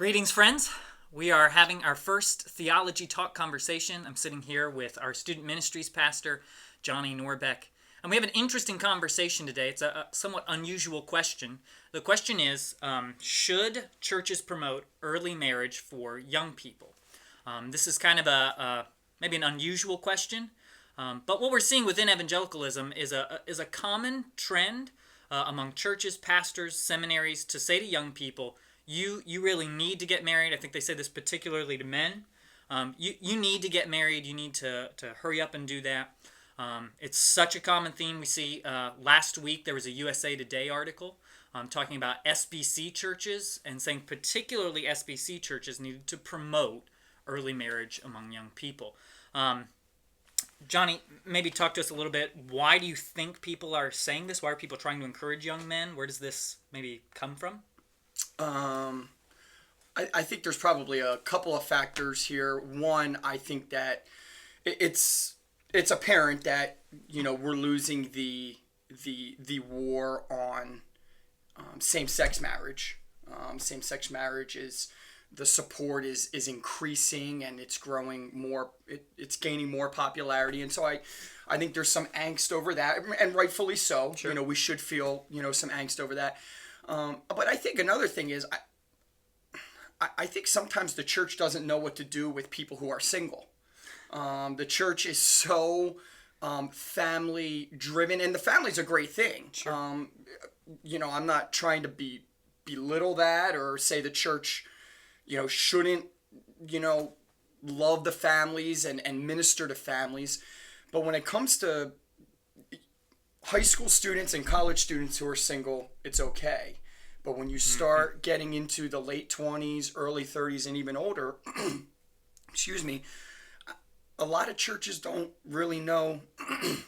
Greetings, friends. We are having our first theology talk conversation. I'm sitting here with our student ministries pastor, Johnny Norbeck. And we have an interesting conversation today. It's a somewhat unusual question. The question is, should churches promote early marriage for young people? This is kind of maybe an unusual question. But what we're seeing within evangelicalism is a common trend among churches, pastors, seminaries to say to young people, you really need to get married. I think they say this particularly to men. You need to get married. You need to hurry up and do that. It's such a common theme. We see last week there was a USA Today article talking about SBC churches and saying particularly SBC churches needed to promote early marriage among young people. Johnny, maybe talk to us a little bit. Why do you think people are saying this? Why are people trying to encourage young men? Where does this maybe come from? I think there's probably a couple of factors here. One, I think that it's apparent that we're losing the war on same-sex marriage. Same-sex marriage is the support is increasing and it's growing more. It's gaining more popularity, and so I think there's some angst over that, and rightfully so. Sure. We should feel some angst over that. But I think another thing is I think sometimes the church doesn't know what to do with people who are single. The church is so family driven, and the family's a great thing. Sure. I'm not trying to belittle that or say the church, shouldn't, love the families and minister to families. But when it comes to high school students and college students who are single, it's okay. But when you start getting into the late 20s, early 30s, and even older, excuse me, a lot of churches don't really know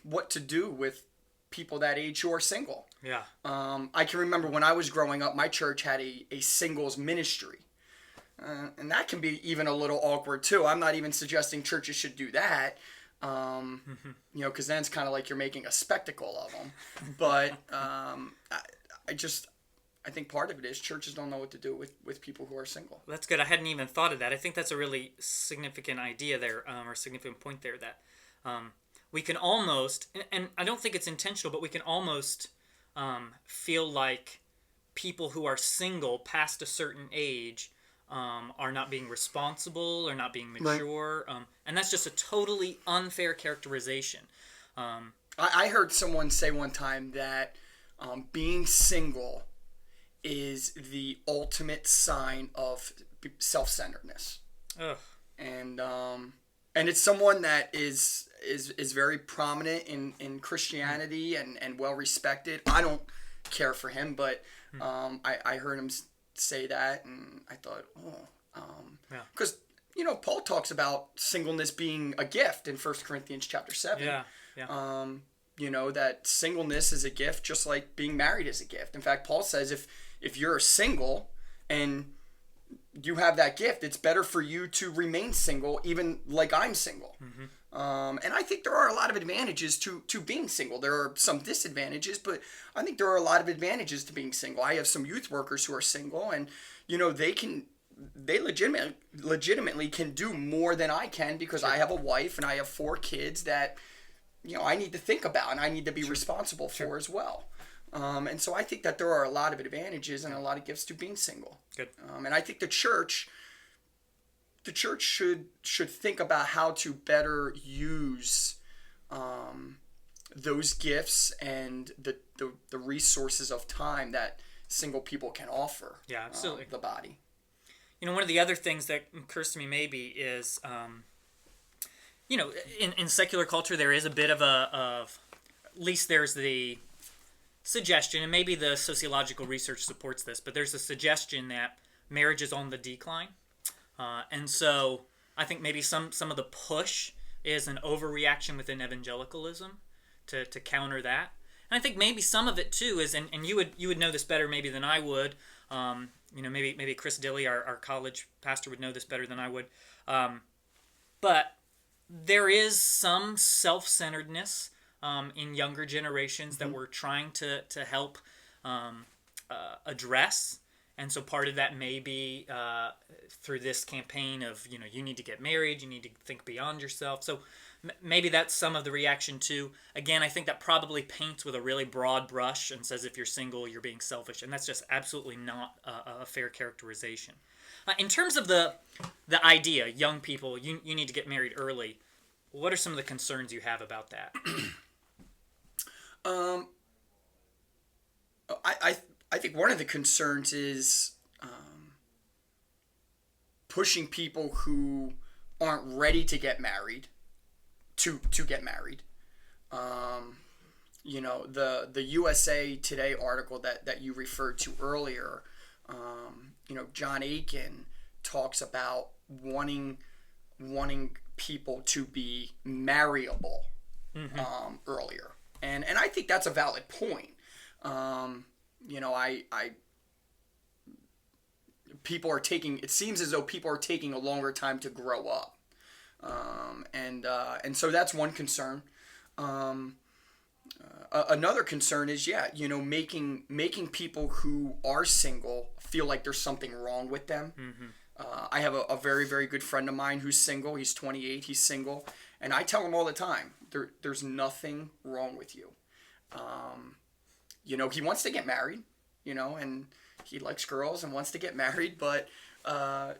what to do with people that age who are single. Yeah. I can remember when I was growing up, my church had a singles ministry. And that can be even a little awkward too. I'm not even suggesting churches should do that. Because then it's kind of like you're making a spectacle of them. But I think part of it is churches don't know what to do with people who are single. That's good. I hadn't even thought of that. I think that's a really significant idea there, or significant point there, that we can almost, and I don't think it's intentional, but we can almost feel like people who are single past a certain age are not being responsible or not being mature. Right. And that's just a totally unfair characterization. I heard someone say one time that being single is the ultimate sign of self-centeredness. Ugh. And it's someone that is very prominent in Christianity and well respected. I don't care for him, but I heard him say that, and I thought, because Paul talks about singleness being a gift in 1 Corinthians chapter 7. Yeah. That singleness is a gift, just like being married is a gift. In fact, Paul says if you're single and you have that gift, it's better for you to remain single, even like I'm single. Mm-hmm. And I think there are a lot of advantages to being single. There are some disadvantages, but I think there are a lot of advantages to being single. I have some youth workers who are single, and they legitimately can do more than I can because Sure. I have a wife and I have 4 kids that I need to think about and I need to be Sure. responsible for Sure. as well. And so I think that there are a lot of advantages and a lot of gifts to being single. Good. And I think the church should think about how to better use those gifts and the resources of time that single people can offer. Yeah, absolutely. The body. One of the other things that occurs to me maybe is, in secular culture there is a bit of at least there's the suggestion, and maybe the sociological research supports this, but there's a suggestion that marriage is on the decline. And so I think maybe some of the push is an overreaction within evangelicalism to counter that. And I think maybe some of it too is, and you would know this better maybe than I would. Maybe Chris Dilley, our college pastor, would know this better than I would. But there is some self-centeredness in younger generations that we're trying to help address. And so part of that may be through this campaign of, you need to get married, you need to think beyond yourself. So maybe that's some of the reaction too. Again, I think that probably paints with a really broad brush and says if you're single, you're being selfish. And that's just absolutely not a fair characterization. In terms of the idea, young people, you need to get married early. What are some of the concerns you have about that? I think one of the concerns is pushing people who aren't ready to get married to get married. The USA Today article that you referred to earlier, John Aiken talks about wanting people to be marriable earlier, and I think that's a valid point. People are taking. It seems as though people are taking a longer time to grow up, and so that's one concern. Another concern is making people who are single feel like there's something wrong with them. I have a very, very good friend of mine who's single. He's 28. He's single, and I tell him all the time, there's nothing wrong with you. He wants to get married, and he likes girls and wants to get married, but, and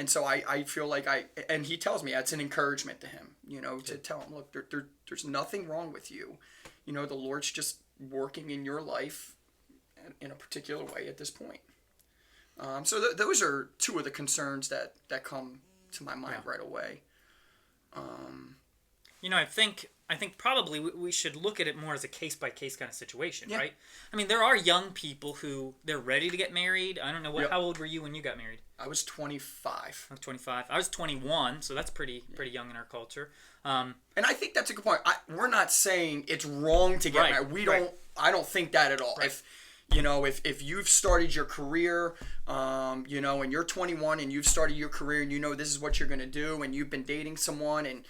so I feel like and he tells me that's an encouragement to him, to tell him, look, there's nothing wrong with you. The Lord's just working in your life in a particular way at this point. So those are two of the concerns that come to my mind right away. I think probably we should look at it more as a case-by-case kind of situation, Yeah. right? I mean, there are young people who they're ready to get married. I don't know, Yep. how old were you when you got married? I was 25. I was 25. I was 21, so that's pretty young in our culture. And I think that's a good point. We're not saying it's wrong to get married. I don't think that at all. Right. If you've started your career, and you're 21 and you've started your career and this is what you're going to do and you've been dating someone and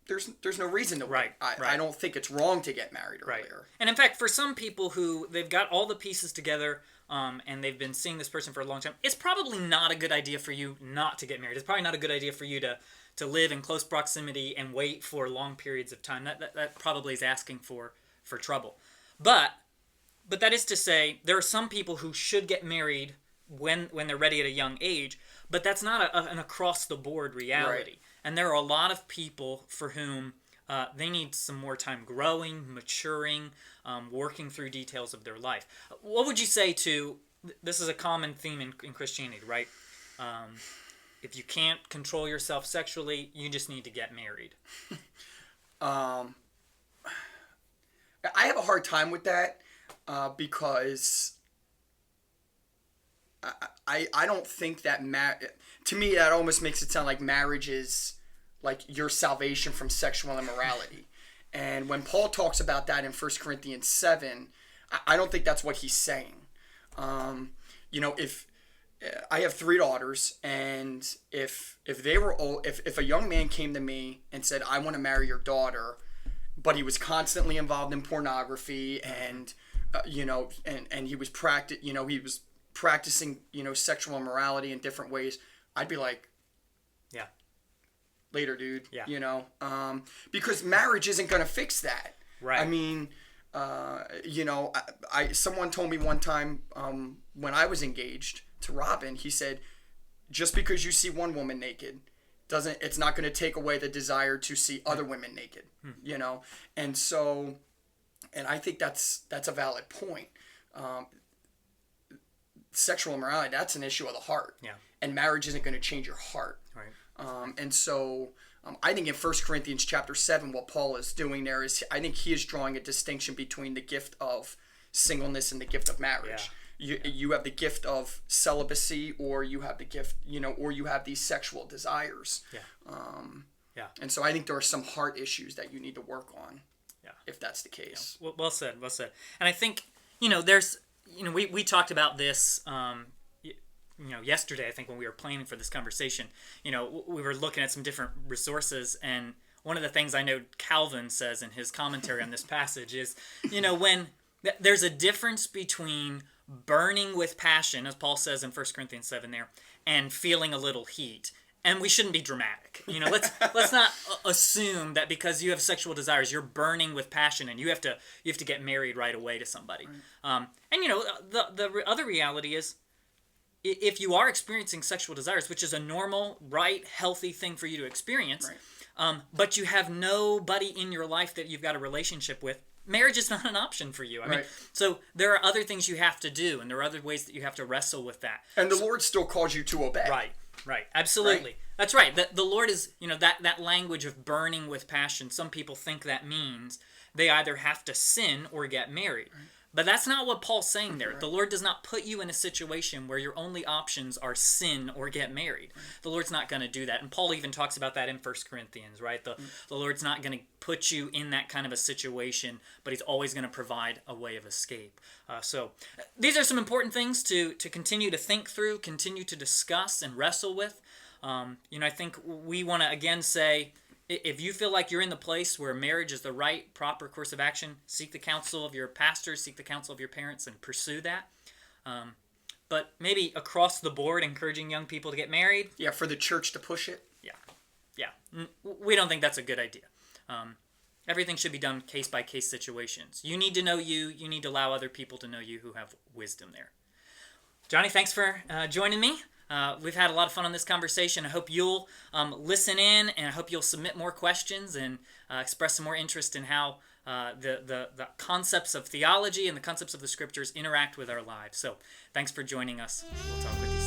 there's no reason to wait. I don't think it's wrong to get married earlier. Right. And in fact, for some people who they've got all the pieces together and they've been seeing this person for a long time, it's probably not a good idea for you not to get married. It's probably not a good idea for you to live in close proximity and wait for long periods of time. That probably is asking for trouble. But that is to say, there are some people who should get married when they're ready at a young age, but that's not an across-the-board reality. Right. And there are a lot of people for whom they need some more time growing, maturing, working through details of their life. What would you say this is a common theme in Christianity, right? If you can't control yourself sexually, you just need to get married. I have a hard time with that because I don't think that to me that almost makes it sound like marriage is like your salvation from sexual immorality. And when Paul talks about that in 1 Corinthians 7, I don't think that's what he's saying. If I have 3 daughters, and if they were old, if a young man came to me and said, I want to marry your daughter, but he was constantly involved in pornography and and he was practicing sexual immorality in different ways, I'd be like, yeah, later, dude. Yeah. Because marriage isn't going to fix that. Right. I mean, someone told me one time when I was engaged to Robin, he said, just because you see one woman naked it's not going to take away the desire to see other women naked, and so, and I think that's a valid point. Sexual immorality, that's an issue of the heart. Yeah. And marriage isn't going to change your heart. Right. And so I think in 1 Corinthians chapter 7, what Paul is doing there is, I think he is drawing a distinction between the gift of singleness and the gift of marriage. Yeah. You have the gift of celibacy, or you have the gift, or you have these sexual desires. Yeah. And so I think there are some heart issues that you need to work on. Yeah. If that's the case. Yeah. Well said. And I think, there's, we talked about this, yesterday, I think, when we were planning for this conversation. We were looking at some different resources, and one of the things I know Calvin says in his commentary on this passage is, when there's a difference between burning with passion, as Paul says in 1 Corinthians 7 there, and feeling a little heat. And we shouldn't be dramatic. Let's not assume that because you have sexual desires, you're burning with passion and you have to get married right away to somebody. Right. The other reality is, if you are experiencing sexual desires, which is a normal, right, healthy thing for you to experience, right. But you have nobody in your life that you've got a relationship with, marriage is not an option for you. I mean, so there are other things you have to do, and there are other ways that you have to wrestle with that. And the Lord still calls you to obey. Right. Absolutely. Right? That's right. The Lord is, that language of burning with passion, some people think that means they either have to sin or get married. Right. But that's not what Paul's saying there. Right. The Lord does not put you in a situation where your only options are sin or get married. Right. The Lord's not going to do that. And Paul even talks about that in 1 Corinthians, right? The Lord's not going to put you in that kind of a situation, but he's always going to provide a way of escape. So these are some important things to continue to think through, continue to discuss and wrestle with. I think we want to again say, if you feel like you're in the place where marriage is the right, proper course of action, seek the counsel of your pastors, seek the counsel of your parents, and pursue that. But maybe across the board, encouraging young people to get married. Yeah, for the church to push it. Yeah. We don't think that's a good idea. Everything should be done case-by-case situations. You need to know you. You need to allow other people to know you who have wisdom there. Johnny, thanks for joining me. We've had a lot of fun on this conversation. I hope you'll listen in, and I hope you'll submit more questions and express some more interest in how the concepts of theology and the concepts of the scriptures interact with our lives. So thanks for joining us. We'll talk with you.